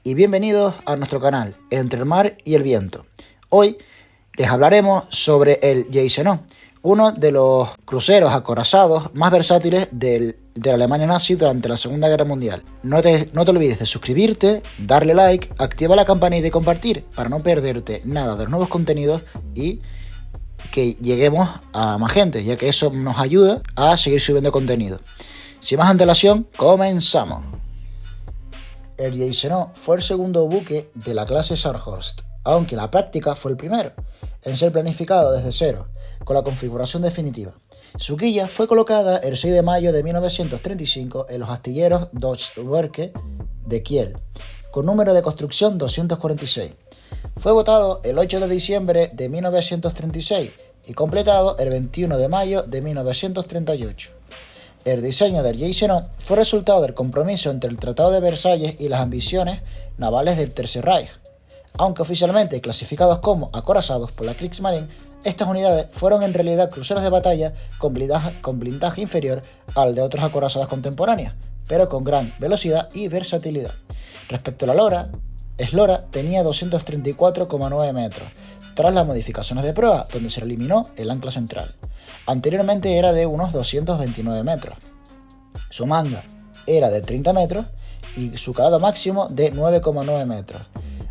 y bienvenidos a nuestro canal Entre el Mar y el Viento. Hoy les hablaremos sobre el Gneisenau, uno de los cruceros acorazados más versátiles de la Alemania nazi durante la Segunda Guerra Mundial. No te olvides de suscribirte, darle like, activa la campanita y compartir para no perderte nada de los nuevos contenidos y que lleguemos a más gente, ya que eso nos ayuda a seguir subiendo contenido. Sin más antelación, comenzamos. El Gneisenau fue el segundo buque de la clase Scharnhorst, aunque en la práctica fue el primero en ser planificado desde cero, con la configuración definitiva. Su quilla fue colocada el 6 de mayo de 1935 en los astilleros Deutsche Werke de Kiel, con número de construcción 246. Fue votado el 8 de diciembre de 1936 y completado el 21 de mayo de 1938. El diseño del Gneisenau fue resultado del compromiso entre el Tratado de Versalles y las ambiciones navales del Tercer Reich. Aunque oficialmente clasificados como acorazados por la Kriegsmarine, estas unidades fueron en realidad cruceros de batalla con blindaje inferior al de otros acorazados contemporáneos, pero con gran velocidad y versatilidad. Respecto a la Lora, Slora tenía 234,9 metros, tras las modificaciones de prueba, donde se eliminó el ancla central. Anteriormente era de unos 229 metros. Su manga era de 30 metros y su calado máximo de 9,9 metros.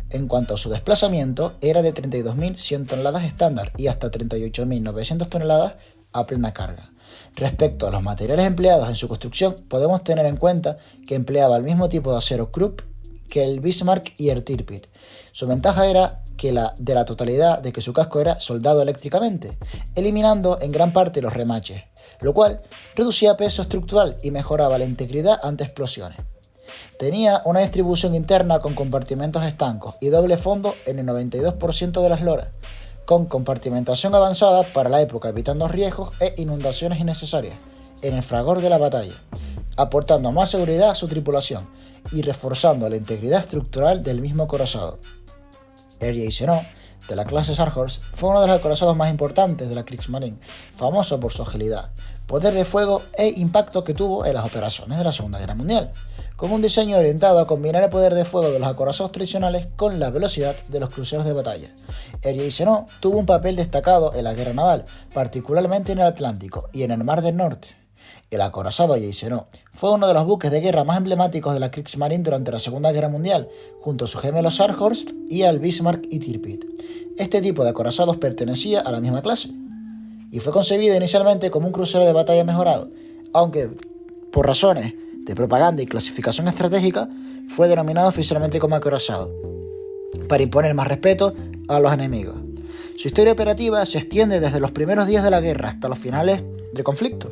En cuanto a su desplazamiento, era de 32.100 toneladas estándar y hasta 38.900 toneladas a plena carga. Respecto a los materiales empleados en su construcción, podemos tener en cuenta que empleaba el mismo tipo de acero Krupp que el Bismarck y el Tirpitz. Su ventaja era de la totalidad de que su casco era soldado eléctricamente, eliminando en gran parte los remaches, lo cual reducía peso estructural y mejoraba la integridad ante explosiones. Tenía una distribución interna con compartimentos estancos y doble fondo en el 92% de las loras, con compartimentación avanzada para la época, evitando riesgos e inundaciones innecesarias en el fragor de la batalla, aportando más seguridad a su tripulación y reforzando la integridad estructural del mismo acorazado. El Gneisenau de la clase Scharnhorst fue uno de los acorazados más importantes de la Kriegsmarine, famoso por su agilidad, poder de fuego e impacto que tuvo en las operaciones de la Segunda Guerra Mundial, con un diseño orientado a combinar el poder de fuego de los acorazados tradicionales con la velocidad de los cruceros de batalla. El Gneisenau tuvo un papel destacado en la guerra naval, particularmente en el Atlántico y en el Mar del Norte. El acorazado Gneisenau fue uno de los buques de guerra más emblemáticos de la Kriegsmarine durante la Segunda Guerra Mundial, junto a sus gemelos Scharnhorst y al Bismarck y Tirpitz. Este tipo de acorazados pertenecía a la misma clase y fue concebido inicialmente como un crucero de batalla mejorado, aunque por razones de propaganda y clasificación estratégica fue denominado oficialmente como acorazado, para imponer más respeto a los enemigos. Su historia operativa se extiende desde los primeros días de la guerra hasta los finales del conflicto,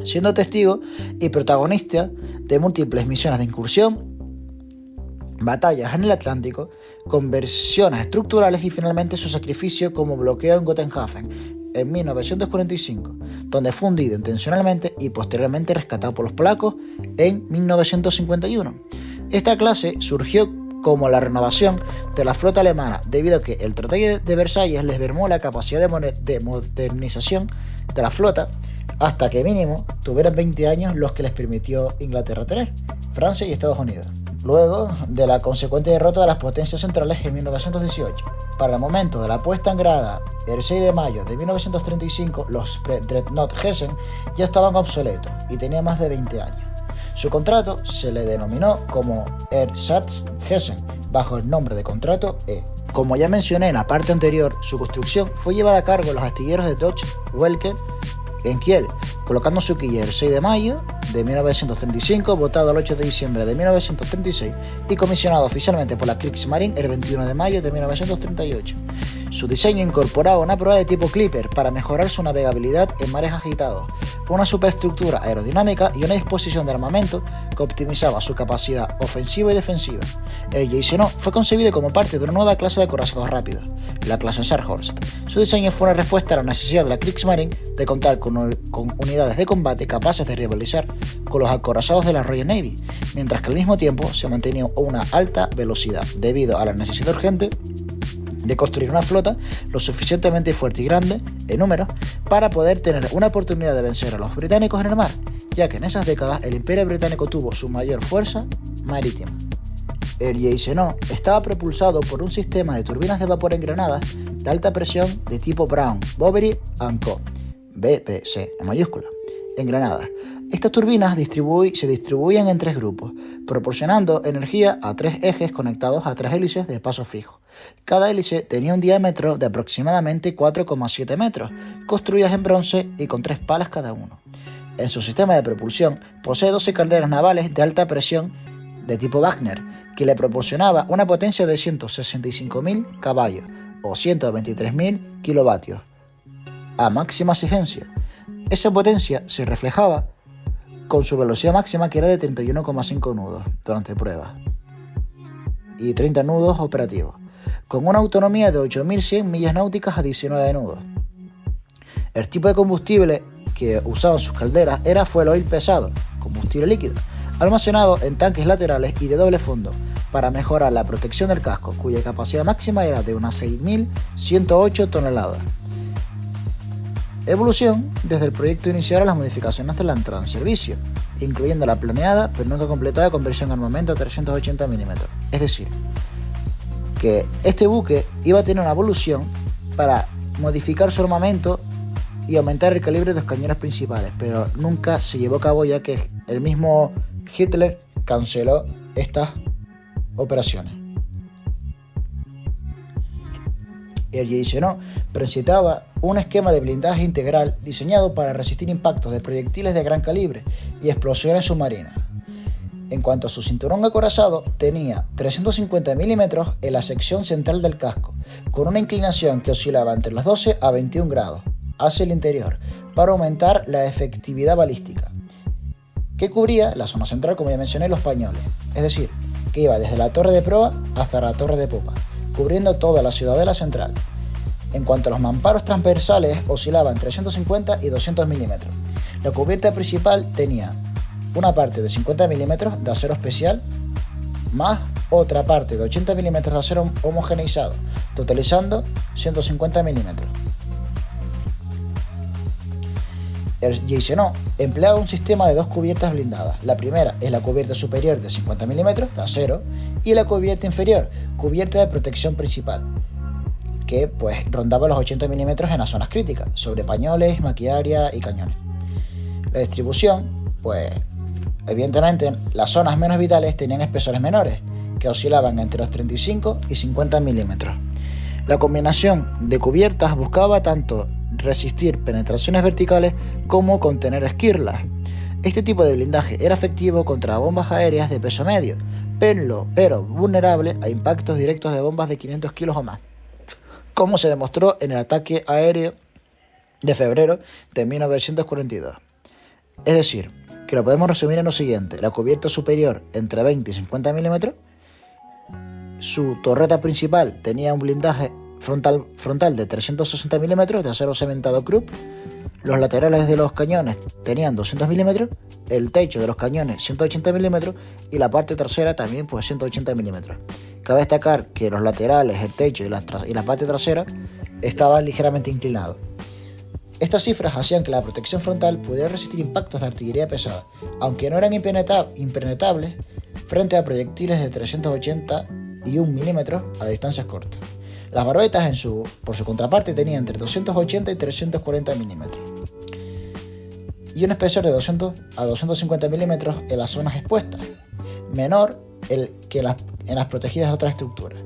siendo testigo y protagonista de múltiples misiones de incursión, batallas en el Atlántico, conversiones estructurales y finalmente su sacrificio como bloqueo en Gotenhafen en 1945, donde fue hundido intencionalmente y posteriormente rescatado por los polacos en 1951. Esta clase surgió como la renovación de la flota alemana, debido a que el Tratado de Versalles les mermó la capacidad de modernización de la flota hasta que mínimo tuvieran 20 años los que les permitió Inglaterra tener, Francia y Estados Unidos, luego de la consecuente derrota de las potencias centrales en 1918. Para el momento de la puesta en grada, el 6 de mayo de 1935, los Dreadnought Hessen ya estaban obsoletos y tenían más de 20 años. Su contrato se le denominó como Ersatz Hessen, bajo el nombre de contrato E. Como ya mencioné en la parte anterior, su construcción fue llevada a cargo de los astilleros de Deutsche Werke en Kiel, colocando su quilla el 6 de mayo de 1935, votado el 8 de diciembre de 1936 y comisionado oficialmente por la Kriegsmarine el 21 de mayo de 1938. Su diseño incorporaba una prueba de tipo Clipper para mejorar su navegabilidad en mares agitados, con una superestructura aerodinámica y una disposición de armamento que optimizaba su capacidad ofensiva y defensiva. El Gneisenau fue concebido como parte de una nueva clase de acorazados rápidos, la clase Scharnhorst. Su diseño fue una respuesta a la necesidad de la Kriegsmarine de contar con unidades de combate capaces de rivalizar con los acorazados de la Royal Navy, mientras que al mismo tiempo se mantenía una alta velocidad, debido a la necesidad urgente de construir una flota lo suficientemente fuerte y grande en números para poder tener una oportunidad de vencer a los británicos en el mar, ya que en esas décadas el Imperio Británico tuvo su mayor fuerza marítima. El Gneisenau estaba propulsado por un sistema de turbinas de vapor engranadas de alta presión de tipo Brown, Boveri & Co. (BBC en mayúscula), engranadas. Estas turbinas se distribuían en 3 grupos, proporcionando energía a 3 ejes conectados a 3 hélices de paso fijo. Cada hélice tenía un diámetro de aproximadamente 4,7 metros, construidas en bronce y con 3 palas cada uno. En su sistema de propulsión posee 12 calderas navales de alta presión de tipo Wagner, que le proporcionaba una potencia de 165.000 caballos o 123.000 kilovatios a máxima exigencia. Esa potencia se reflejaba con su velocidad máxima, que era de 31,5 nudos durante pruebas y 30 nudos operativos, con una autonomía de 8.100 millas náuticas a 19 nudos. El tipo de combustible que usaban sus calderas era fuel oil pesado, combustible líquido, almacenado en tanques laterales y de doble fondo, para mejorar la protección del casco, cuya capacidad máxima era de unas 6.108 toneladas. Evolución desde el proyecto inicial a las modificaciones de la entrada en servicio, incluyendo la planeada pero nunca completada conversión armamento a 380 mm. Es decir, que este buque iba a tener una evolución para modificar su armamento y aumentar el calibre de los cañones principales, pero nunca se llevó a cabo, ya que el mismo Hitler canceló estas operaciones. El Gneisenau presentaba un esquema de blindaje integral diseñado para resistir impactos de proyectiles de gran calibre y explosiones submarinas. En cuanto a su cinturón acorazado, tenía 350 milímetros en la sección central del casco, con una inclinación que oscilaba entre los 12 a 21 grados hacia el interior, para aumentar la efectividad balística, que cubría la zona central, como ya mencioné, los pañoles, es decir, que iba desde la torre de proa hasta la torre de popa, cubriendo toda la ciudadela central. En cuanto a los mamparos transversales, oscilaban entre 150 y 200 milímetros. La cubierta principal tenía una parte de 50 milímetros de acero especial, más otra parte de 80 milímetros de acero homogeneizado, totalizando 150 milímetros. El Gneisenau empleaba un sistema de 2 cubiertas blindadas. La primera es la cubierta superior de 50 milímetros de acero y la cubierta inferior, cubierta de protección principal, que rondaba los 80 milímetros en las zonas críticas, sobre pañoles, maquinaria y cañones. La distribución, evidentemente las zonas menos vitales tenían espesores menores, que oscilaban entre los 35 y 50 milímetros. La combinación de cubiertas buscaba tanto resistir penetraciones verticales como contener esquirlas. Este tipo de blindaje era efectivo contra bombas aéreas de peso medio, pero vulnerable a impactos directos de bombas de 500 kilos o más, como se demostró en el ataque aéreo de febrero de 1942. Es decir, que lo podemos resumir en lo siguiente: la cubierta superior entre 20 y 50 milímetros, su torreta principal tenía un blindaje frontal de 360 milímetros de acero cementado Krupp, los laterales de los cañones tenían 200 milímetros, el techo de los cañones 180 milímetros y la parte trasera también 180 milímetros. Cabe destacar que los laterales, el techo y la parte trasera estaban ligeramente inclinados. Estas cifras hacían que la protección frontal pudiera resistir impactos de artillería pesada, aunque no eran impenetrables frente a proyectiles de 381 milímetros a distancias cortas. Las barbetas, por su contraparte, tenían entre 280 y 340 milímetros y un espesor de 200 a 250 milímetros en las zonas expuestas, menor que en las protegidas de otras estructuras.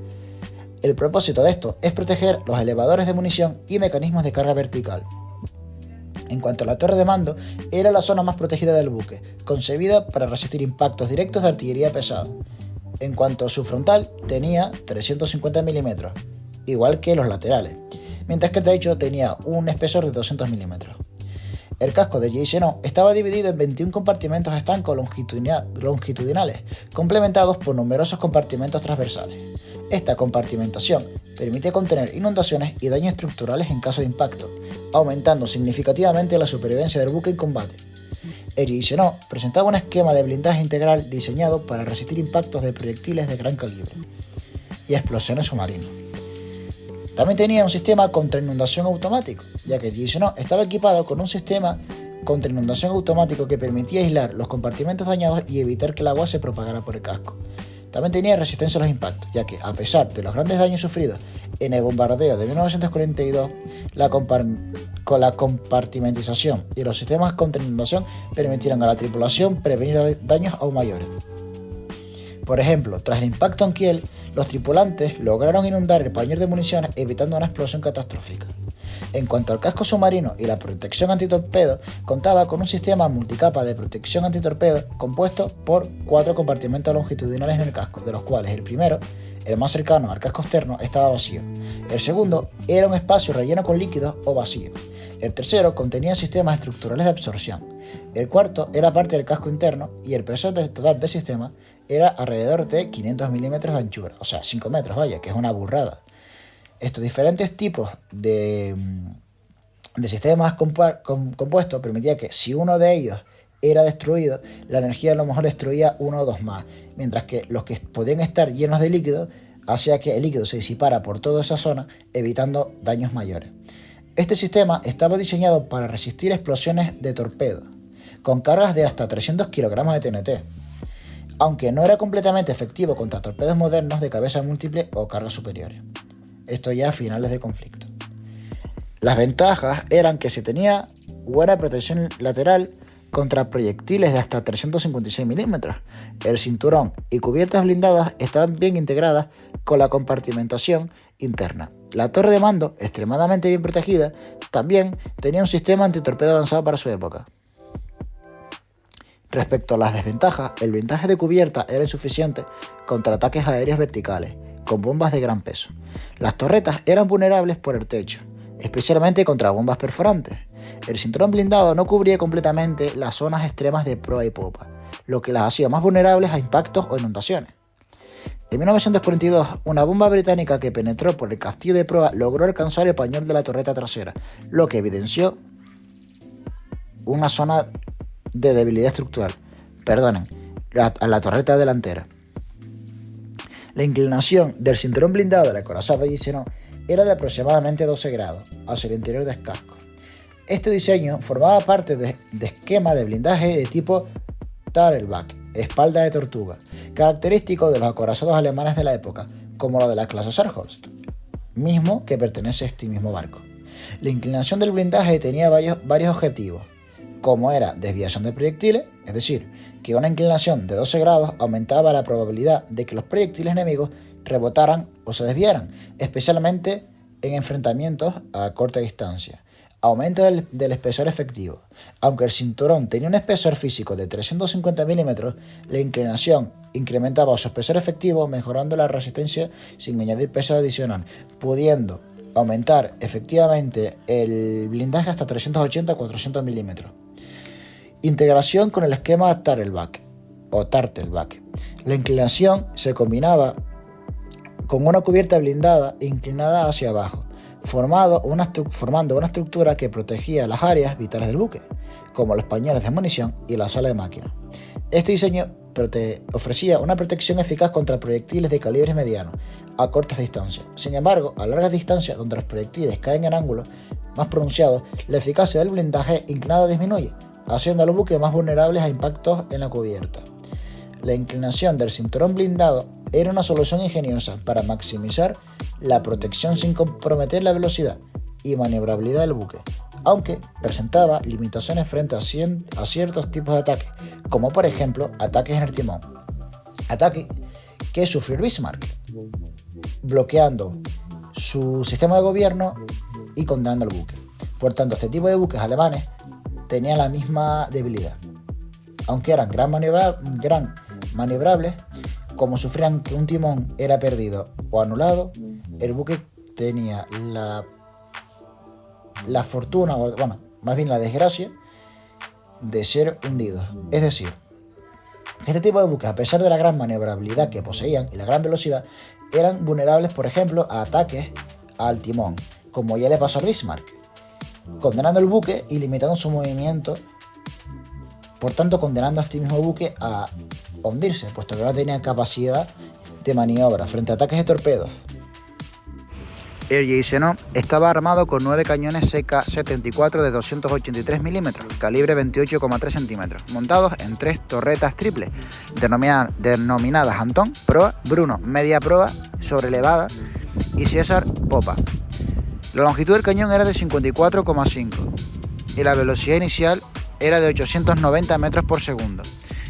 El propósito de esto es proteger los elevadores de munición y mecanismos de carga vertical. En cuanto a la torre de mando, era la zona más protegida del buque, concebida para resistir impactos directos de artillería pesada. En cuanto a su frontal, tenía 350 milímetros, igual que los laterales, mientras que el techo tenía un espesor de 200 milímetros. El casco de Gneisenau estaba dividido en 21 compartimentos estancos longitudinales, complementados por numerosos compartimentos transversales. Esta compartimentación permite contener inundaciones y daños estructurales en caso de impacto, aumentando significativamente la supervivencia del buque en combate. El Gneisenau presentaba un esquema de blindaje integral diseñado para resistir impactos de proyectiles de gran calibre y explosiones submarinas. También tenía un sistema contra inundación automático, ya que el Gneisenau estaba equipado con un sistema contra inundación automático que permitía aislar los compartimentos dañados y evitar que el agua se propagara por el casco. También tenía resistencia a los impactos, ya que, a pesar de los grandes daños sufridos en el bombardeo de 1942, con la compartimentización y los sistemas contra inundación permitieron a la tripulación prevenir daños aún mayores. Por ejemplo, tras el impacto en Kiel, los tripulantes lograron inundar el pañol de municiones evitando una explosión catastrófica. En cuanto al casco submarino y la protección antitorpedo, contaba con un sistema multicapa de protección antitorpedo compuesto por 4 compartimentos longitudinales en el casco, de los cuales el primero, el más cercano al casco externo, estaba vacío. El segundo era un espacio relleno con líquidos o vacío. El tercero contenía sistemas estructurales de absorción. El cuarto era parte del casco interno y el peso total del sistema era alrededor de 500 milímetros de anchura, o sea, 5 metros, vaya, que es una burrada. Estos diferentes tipos de sistemas compuestos permitían que si uno de ellos era destruido, la energía a lo mejor destruía uno o dos más, mientras que los que podían estar llenos de líquido hacía que el líquido se disipara por toda esa zona, evitando daños mayores. Este sistema estaba diseñado para resistir explosiones de torpedos, con cargas de hasta 300 kilogramos de TNT, aunque no era completamente efectivo contra torpedos modernos de cabeza múltiple o cargas superiores. Esto ya a finales del conflicto. Las ventajas eran que se tenía buena protección lateral contra proyectiles de hasta 356 milímetros. El cinturón y cubiertas blindadas estaban bien integradas con la compartimentación interna. La torre de mando, extremadamente bien protegida, también tenía un sistema antitorpedo avanzado para su época. Respecto a las desventajas, el blindaje de cubierta era insuficiente contra ataques aéreos verticales, con bombas de gran peso. Las torretas eran vulnerables por el techo, especialmente contra bombas perforantes. El cinturón blindado no cubría completamente las zonas extremas de proa y popa, lo que las hacía más vulnerables a impactos o inundaciones. En 1942, una bomba británica que penetró por el castillo de proa logró alcanzar el pañol de la torreta trasera, lo que evidenció una zona de debilidad estructural. A la torreta delantera. La inclinación del cinturón blindado del acorazado Gneisenau era de aproximadamente 12 grados hacia el interior del casco. Este diseño formaba parte de esquema de blindaje de tipo Tarelback, espalda de tortuga, característico de los acorazados alemanes de la época, como lo de la clase Scharnhorst, mismo que pertenece a este mismo barco. La inclinación del blindaje tenía varios objetivos, como era desviación de proyectiles, es decir, que una inclinación de 12 grados aumentaba la probabilidad de que los proyectiles enemigos rebotaran o se desviaran, especialmente en enfrentamientos a corta distancia. Aumento del espesor efectivo. Aunque el cinturón tenía un espesor físico de 350 milímetros, la inclinación incrementaba su espesor efectivo, mejorando la resistencia sin añadir peso adicional, pudiendo aumentar efectivamente el blindaje hasta 380 o 400 milímetros. Integración con el esquema Tarelback o Tartelback. La inclinación se combinaba con una cubierta blindada inclinada hacia abajo, formando una estructura que protegía las áreas vitales del buque, como los pañoles de munición y la sala de máquinas. Este diseño ofrecía una protección eficaz contra proyectiles de calibre mediano a cortas distancias. Sin embargo, a largas distancias, donde los proyectiles caen en ángulos más pronunciados, la eficacia del blindaje inclinado disminuye, haciendo a los buques más vulnerables a impactos en la cubierta. La inclinación del cinturón blindado era una solución ingeniosa para maximizar la protección sin comprometer la velocidad y maniobrabilidad del buque, aunque presentaba limitaciones frente a ciertos tipos de ataques, como por ejemplo ataques en el timón, ataque que sufrió el Bismarck, bloqueando su sistema de gobierno y condenando al buque. Por tanto, este tipo de buques alemanes tenían la misma debilidad. Aunque eran gran maniobrables, como sufrían que un timón era perdido o anulado, el buque tenía la fortuna, o bueno, más bien la desgracia, de ser hundidos. Es decir, este tipo de buques, a pesar de la gran maniobrabilidad que poseían y la gran velocidad, eran vulnerables, por ejemplo, a ataques al timón, como ya le pasó a Bismarck, condenando el buque y limitando su movimiento, por tanto condenando a este mismo buque a hundirse, puesto que no tenía capacidad de maniobra frente a ataques de torpedos. El Gneisenau estaba armado con 9 cañones CK-74 de 283 milímetros, calibre 28,3 centímetros, montados en 3 torretas triples, denominadas Anton, proa, Bruno, media proa, sobrelevada y César, popa. La longitud del cañón era de 54,5 y la velocidad inicial era de 890 metros por segundo.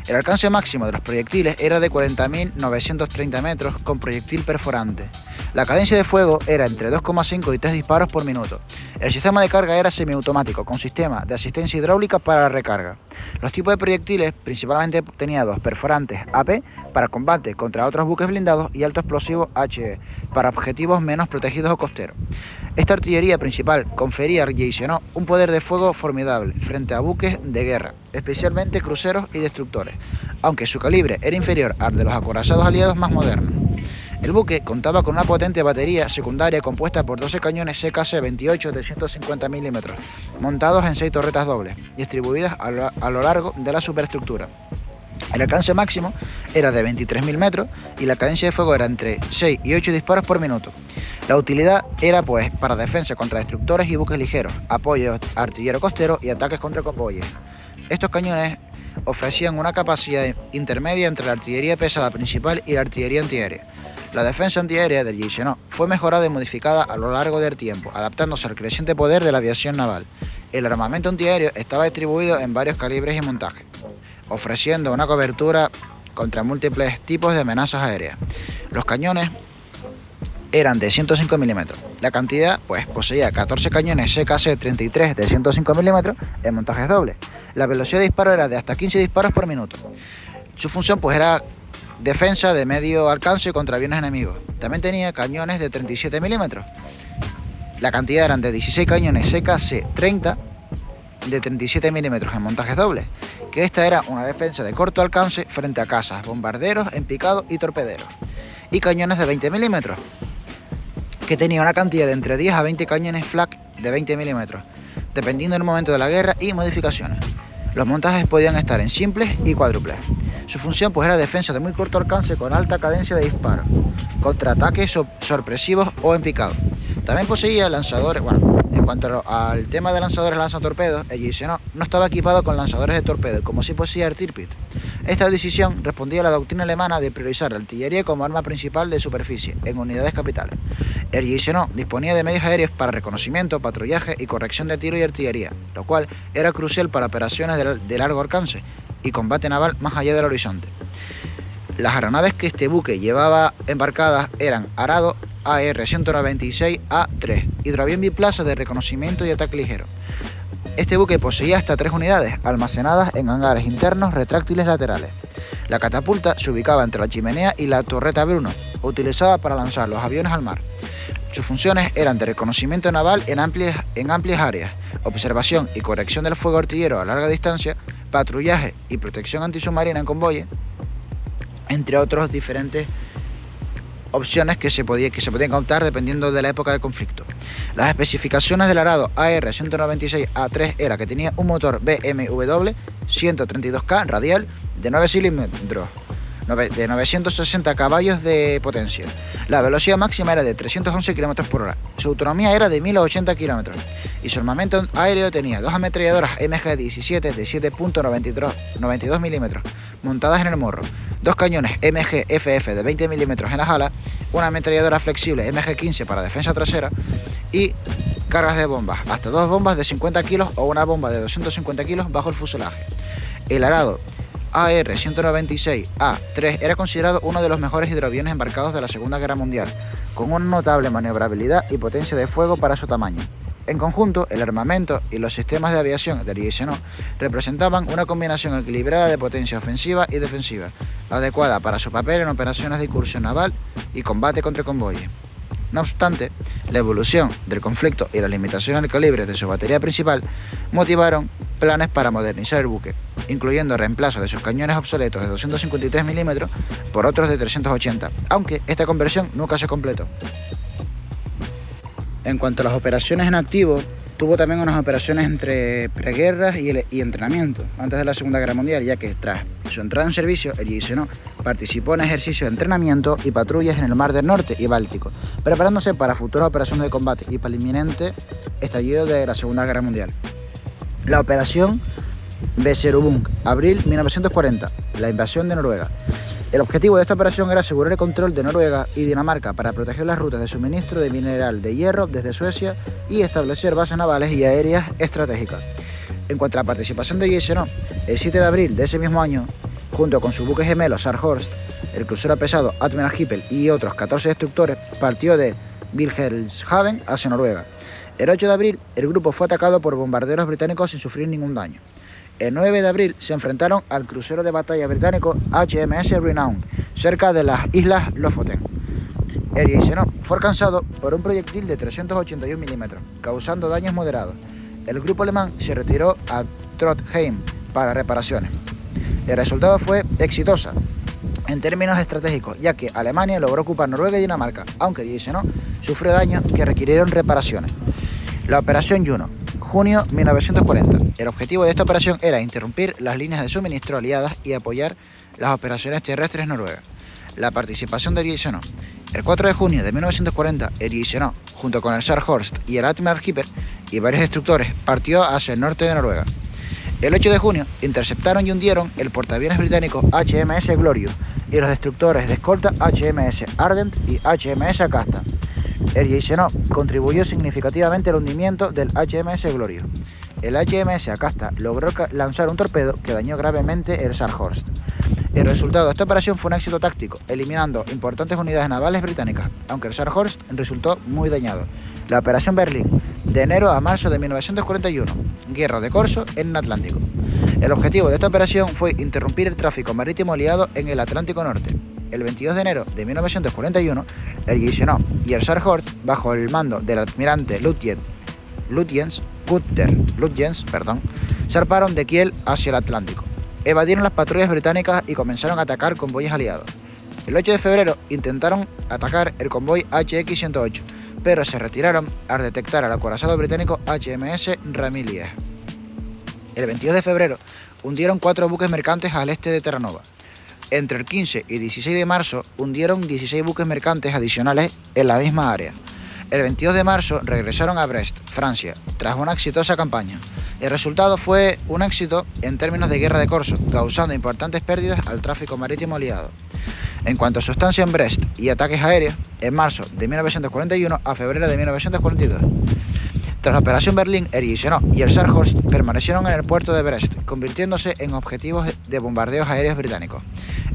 El alcance máximo de los proyectiles era de 40.930 metros con proyectil perforante. La cadencia de fuego era entre 2,5 y 3 disparos por minuto. El sistema de carga era semiautomático con sistema de asistencia hidráulica para la recarga. Los tipos de proyectiles principalmente tenía dos: perforantes AP para combate contra otros buques blindados y alto explosivo HE para objetivos menos protegidos o costeros. Esta artillería principal confería al Gneisenau un poder de fuego formidable frente a buques de guerra, especialmente cruceros y destructores, aunque su calibre era inferior al de los acorazados aliados más modernos. El buque contaba con una potente batería secundaria compuesta por 12 cañones CKC-28 de 150 milímetros, montados en 6 torretas dobles, distribuidas a lo largo de la superestructura. El alcance máximo era de 23.000 metros y la cadencia de fuego era entre 6 y 8 disparos por minuto. La utilidad era pues para defensa contra destructores y buques ligeros, apoyo artillero costero y ataques contra convoyes. Estos cañones ofrecían una capacidad intermedia entre la artillería pesada principal y la artillería antiaérea. La defensa antiaérea del Gneisenau fue mejorada y modificada a lo largo del tiempo, adaptándose al creciente poder de la aviación naval. El armamento antiaéreo estaba distribuido en varios calibres y montajes, ofreciendo una cobertura contra múltiples tipos de amenazas aéreas. Los cañones eran de 105 milímetros. La cantidad poseía 14 cañones CKC-33 de 105 milímetros en montajes dobles. La velocidad de disparo era de hasta 15 disparos por minuto. Su función era defensa de medio alcance contra aviones enemigos. También tenía cañones de 37 milímetros. La cantidad eran de 16 cañones CKC-30 de 37 milímetros en montajes dobles, que esta era una defensa de corto alcance frente a cazas, bombarderos en picado y torpederos. Y cañones de 20 milímetros, que tenía una cantidad de entre 10 a 20 cañones flak de 20 milímetros, dependiendo del momento de la guerra y modificaciones. Los montajes podían estar en simples y cuádruples. Su función era defensa de muy corto alcance con alta cadencia de disparo, contra ataques sorpresivos o en picado. También poseía lanzadores. En cuanto al tema de lanzadores lanzatorpedos, el Gneisenau no estaba equipado con lanzadores de torpedo, como sí poseía el Tirpitz. Esta decisión respondía a la doctrina alemana de priorizar la artillería como arma principal de superficie en unidades capitales. El Gneisenau disponía de medios aéreos para reconocimiento, patrullaje y corrección de tiro y artillería, lo cual era crucial para operaciones de largo alcance y combate naval más allá del horizonte. Las aeronaves que este buque llevaba embarcadas eran Arado AR-196A3, hidroavión biplaza de reconocimiento y ataque ligero. Este buque poseía hasta 3 unidades, almacenadas en hangares internos retráctiles laterales. La catapulta se ubicaba entre la chimenea y la torreta Bruno, utilizada para lanzar los aviones al mar. Sus funciones eran de reconocimiento naval en amplias áreas, observación y corrección del fuego artillero a larga distancia, patrullaje y protección antisubmarina en convoyes, entre otros diferentes opciones que se podían contar dependiendo de la época del conflicto. Las especificaciones del Arado AR-196A3 era que tenía un motor BMW 132K radial de 9 cilindros, de 960 caballos de potencia. La velocidad máxima era de 311 km por hora. Su autonomía era de 1080 km y su armamento aéreo tenía 2 ametralladoras MG-17 de 7.92 milímetros montadas en el morro, 2 cañones MG-FF de 20 milímetros en las alas, una ametralladora flexible MG-15 para defensa trasera y cargas de bombas, hasta 2 bombas de 50 kilos o una bomba de 250 kilos bajo el fuselaje. El Arado AR-196A3 era considerado uno de los mejores hidroaviones embarcados de la Segunda Guerra Mundial, con una notable maniobrabilidad y potencia de fuego para su tamaño. En conjunto, el armamento y los sistemas de aviación del Gneisenau representaban una combinación equilibrada de potencia ofensiva y defensiva, adecuada para su papel en operaciones de incursión naval y combate contra convoyes. No obstante, la evolución del conflicto y las limitaciones del calibre de su batería principal motivaron planes para modernizar el buque, incluyendo el reemplazo de sus cañones obsoletos de 253 milímetros por otros de 380, aunque esta conversión nunca se completó. En cuanto a las operaciones en activo, tuvo también unas operaciones entre preguerras y entrenamiento antes de la Segunda Guerra Mundial, ya que tras su entrada en servicio, el JSON participó en ejercicios de entrenamiento y patrullas en el Mar del Norte y Báltico, preparándose para futuras operaciones de combate y para el inminente estallido de la Segunda Guerra Mundial. La operación Beserubung, abril 1940, la invasión de Noruega. El objetivo de esta operación era asegurar el control de Noruega y Dinamarca para proteger las rutas de suministro de mineral de hierro desde Suecia y establecer bases navales y aéreas estratégicas. En cuanto a la participación de JSON, el 7 de abril de ese mismo año, junto con su buque gemelo Sarhorst, el crucero pesado Admiral Hippel y otros 14 destructores, partió de Wilhelmshaven hacia Noruega. El 8 de abril, el grupo fue atacado por bombarderos británicos sin sufrir ningún daño. El 9 de abril se enfrentaron al crucero de batalla británico HMS Renown, cerca de las islas Lofoten. El JSON fue alcanzado por un proyectil de 381 milímetros, causando daños moderados. El grupo alemán se retiró a Trondheim para reparaciones. El resultado fue exitosa en términos estratégicos, ya que Alemania logró ocupar Noruega y Dinamarca, aunque el JSON sufrió daños que requirieron reparaciones. La Operación Juno, junio 1940. El objetivo de esta operación era interrumpir las líneas de suministro aliadas y apoyar las operaciones terrestres noruegas. La participación del JSON. El 4 de junio de 1940, el JSON, junto con el Sarhorst y el Admiral Hippel y varios destructores, partió hacia el norte de Noruega. El 8 de junio, interceptaron y hundieron el portaaviones británico HMS Glorious y los destructores de escolta HMS Ardent y HMS Acasta. El JSON contribuyó significativamente al hundimiento del HMS Glorious. El HMS Acasta logró lanzar un torpedo que dañó gravemente el Sarhorst. El resultado de esta operación fue un éxito táctico, eliminando importantes unidades navales británicas, aunque el Sarhorst resultó muy dañado. La Operación Berlín, de enero a marzo de 1941, Guerra de Corso en el Atlántico. El objetivo de esta operación fue interrumpir el tráfico marítimo aliado en el Atlántico Norte. El 22 de enero de 1941, el JSON y el Sarhorst, bajo el mando del almirante Lutyens, zarparon de Kiel hacia el Atlántico. Evadieron las patrullas británicas y comenzaron a atacar convoyes aliados. El 8 de febrero intentaron atacar el convoy HX-108, pero se retiraron al detectar al acorazado británico HMS Ramillies. El 22 de febrero hundieron 4 buques mercantes al este de Terranova. Entre el 15 y 16 de marzo hundieron 16 buques mercantes adicionales en la misma área. El 22 de marzo regresaron a Brest, Francia, tras una exitosa campaña. El resultado fue un éxito en términos de guerra de corso, causando importantes pérdidas al tráfico marítimo aliado. En cuanto a su estancia en Brest y ataques aéreos, en marzo de 1941 a febrero de 1942. Tras la Operación Berlín, el JSON y el Sarhorst permanecieron en el puerto de Brest, convirtiéndose en objetivos de bombardeos aéreos británicos.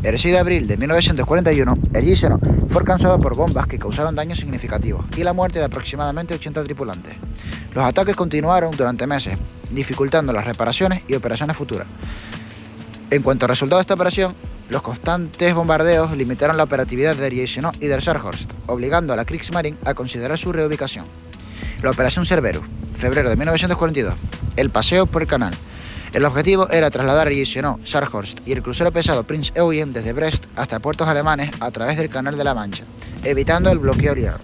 El 6 de abril de 1941, el JSON fue alcanzado por bombas que causaron daños significativos y la muerte de aproximadamente 80 tripulantes. Los ataques continuaron durante meses, dificultando las reparaciones y operaciones futuras. En cuanto al resultado de esta operación, los constantes bombardeos limitaron la operatividad del JSON y del Sarhorst, obligando a la Kriegsmarine a considerar su reubicación. La Operación Cerberus, febrero de 1942, el paseo por el canal. El objetivo era trasladar el JSON, Sarhorst y el crucero pesado Prinz Eugen desde Brest hasta puertos alemanes a través del Canal de la Mancha, evitando el bloqueo aliado.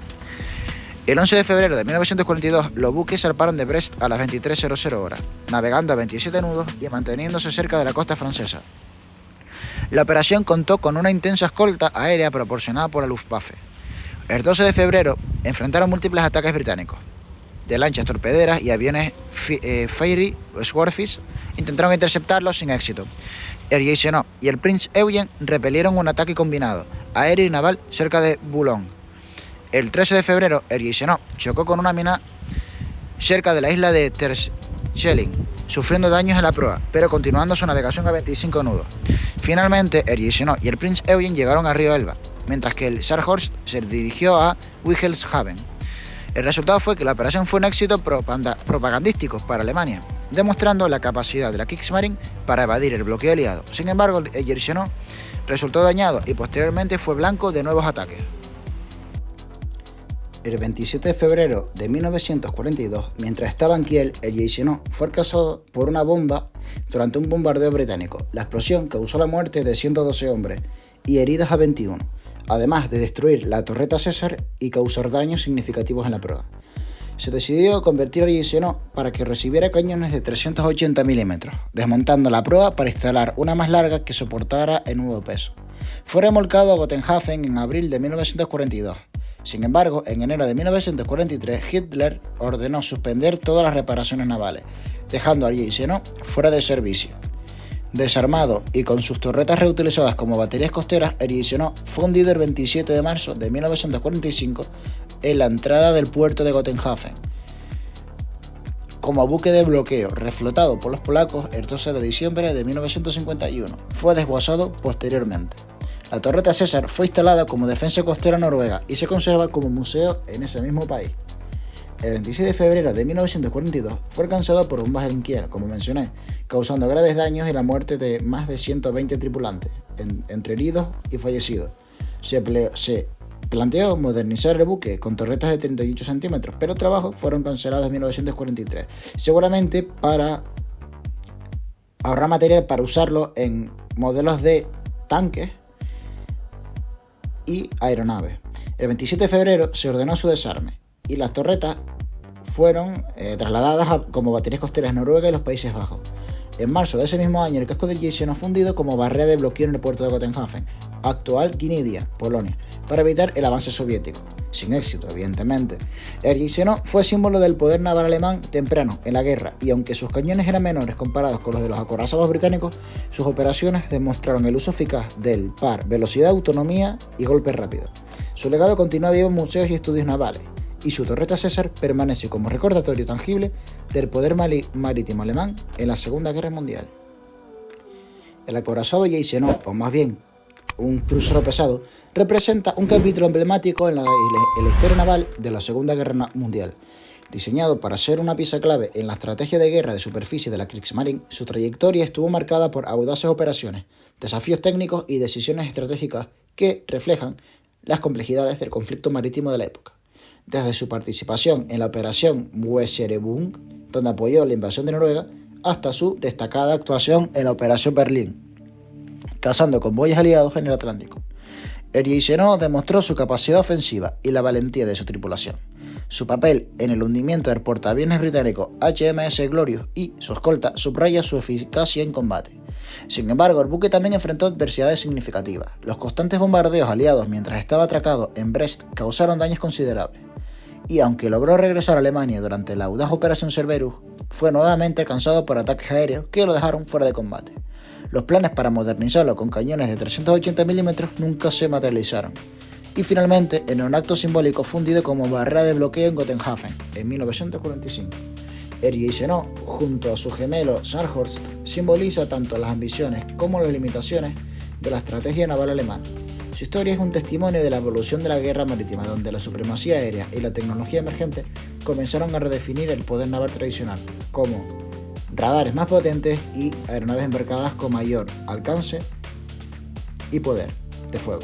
El 11 de febrero de 1942, los buques zarparon de Brest a las 23:00 horas, navegando a 27 nudos y manteniéndose cerca de la costa francesa. La operación contó con una intensa escolta aérea proporcionada por la Luftwaffe. El 12 de febrero enfrentaron múltiples ataques británicos de lanchas torpederas y aviones Fairey o Swordfish intentaron interceptarlos sin éxito. El JSON y el Prinz Eugen repelieron un ataque combinado aéreo y naval cerca de Boulogne. El 13 de febrero, el JSON chocó con una mina cerca de la isla de Terschelling, sufriendo daños en la proa, pero continuando su navegación a 25 nudos. Finalmente, el JSON y el Prinz Eugen llegaron a Río Elba, mientras que el Sarhorst se dirigió a Wilhelmshaven. El resultado fue que la operación fue un éxito propagandístico para Alemania, demostrando la capacidad de la Kriegsmarine para evadir el bloqueo aliado. Sin embargo, el JSON resultó dañado y posteriormente fue blanco de nuevos ataques. El 27 de febrero de 1942, mientras estaba en Kiel, el JSON fue alcanzado por una bomba durante un bombardeo británico. La explosión causó la muerte de 112 hombres y heridos a 21. Además de destruir la torreta César y causar daños significativos en la proa. Se decidió convertir a Gneisenau para que recibiera cañones de 380 milímetros, desmontando la proa para instalar una más larga que soportara el nuevo peso. Fue remolcado a Gotenhafen en abril de 1942. Sin embargo, en enero de 1943, Hitler ordenó suspender todas las reparaciones navales, dejando a Gneisenau fuera de servicio. Desarmado y con sus torretas reutilizadas como baterías costeras, el Gneisenau fue hundido el 27 de marzo de 1945 en la entrada del puerto de Gotenhafen. Como buque de bloqueo reflotado por los polacos el 12 de diciembre de 1951, fue desguazado posteriormente. La torreta César fue instalada como defensa costera noruega y se conserva como museo en ese mismo país. El 26 de febrero de 1942 fue alcanzado por bombas en Kiel, como mencioné, causando graves daños y la muerte de más de 120 tripulantes, entre heridos y fallecidos. Se planteó modernizar el buque con torretas de 38 centímetros, pero trabajos fueron cancelados en 1943, seguramente para ahorrar material para usarlo en modelos de tanques y aeronaves. El 27 de febrero se ordenó su desarme y las torretas fueron trasladadas como baterías costeras noruegas y los Países Bajos. En marzo de ese mismo año, el casco del Gneisenau fue fundido como barrera de bloqueo en el puerto de Gotenhafen, actual Gnidia, Polonia, para evitar el avance soviético. Sin éxito, evidentemente. El Gneisenau fue símbolo del poder naval alemán temprano en la guerra, y aunque sus cañones eran menores comparados con los de los acorazados británicos, sus operaciones demostraron el uso eficaz del par, velocidad, autonomía y golpe rápido. Su legado continúa vivo en museos y estudios navales, y su torreta César permanece como recordatorio tangible del poder marítimo alemán en la Segunda Guerra Mundial. El acorazado Gneisenau, o más bien un crucero pesado, representa un capítulo emblemático en la historia naval de la Segunda Guerra Mundial. Diseñado para ser una pieza clave en la estrategia de guerra de superficie de la Kriegsmarine, su trayectoria estuvo marcada por audaces operaciones, desafíos técnicos y decisiones estratégicas que reflejan las complejidades del conflicto marítimo de la época. Desde su participación en la operación Weserübung, donde apoyó la invasión de Noruega, hasta su destacada actuación en la operación Berlín, cazando convoyes aliados en el Atlántico. El Gneisenau demostró su capacidad ofensiva y la valentía de su tripulación. Su papel en el hundimiento del portaaviones británico HMS Glorious y su escolta subraya su eficacia en combate. Sin embargo, el buque también enfrentó adversidades significativas. Los constantes bombardeos aliados mientras estaba atracado en Brest causaron daños considerables. Y aunque logró regresar a Alemania durante la audaz Operación Cerberus, fue nuevamente alcanzado por ataques aéreos que lo dejaron fuera de combate. Los planes para modernizarlo con cañones de 380 milímetros nunca se materializaron. Y finalmente, en un acto simbólico fundido como barrera de bloqueo en Gotenhafen, en 1945. El Gneisenau, junto a su gemelo Scharnhorst, simboliza tanto las ambiciones como las limitaciones de la estrategia naval alemana. Su historia es un testimonio de la evolución de la guerra marítima, donde la supremacía aérea y la tecnología emergente comenzaron a redefinir el poder naval tradicional, como radares más potentes y aeronaves embarcadas con mayor alcance y poder de fuego.